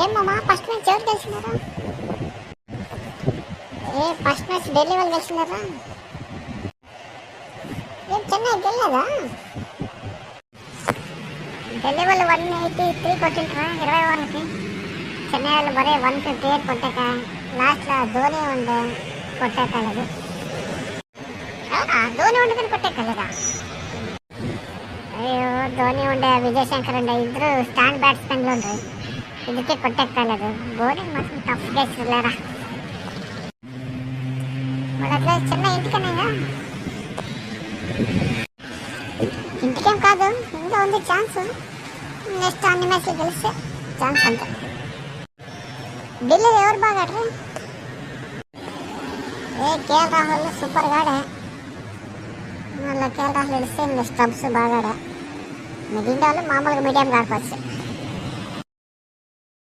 ఏమమ్మా first match ఎవరు గెలిచినారా? First match Delhi వాళ్ళు గెలిచినారా? ఏం చెన్నై గెలలేదా? ఢిల్లీ వాళ్ళు 183 కొట్టింటారా 20 ఓవర్లకి. చెన్నై వాళ్ళు మరీ 158 కొట్టాక లాస్ట్లో ధోని ఉండే కొట్టాకలేదు. ధోని ఉండే కానీ కొట్టాకలేదా? అయ్యో, ధోని ఉండే విజయ్ శంకర్ ఉండే ఇద్దరు స్టాండ్ బ్యాట్స్మెన్లు ఉండే, ಇದಕ್ಕೆ ಕೊಟ್ಟಕ್ಕಲ್ಲದು. ಬೌಲಿಂಗ್ ಮಾತ್ರ ಟಫ್ ಗೇಸ್ಲೇರಾ. వాళ్ళట్లా చెన్నై ఇంటికనేగా, ఇంటికేం కాదు, ఇంకా ఉంది ఛాన్స్. నెక్స్ట్ అన్ని మ్యాచ్లు గెలిస్తే ఛాన్స్ అంతే. ఢిల్లీలో ఎవరు బాగా ఆడరు? కేఎల్ రాహుల్ సూపర్గా ఆడే. మళ్ళీ కేఎల్ రాహుల్ గెలిస్తే ఇంకా స్టబ్స్ బాగా ఆడా. ఇండియాలో మామూలుగా మీడియంగా ఆడుకోవచ్చు.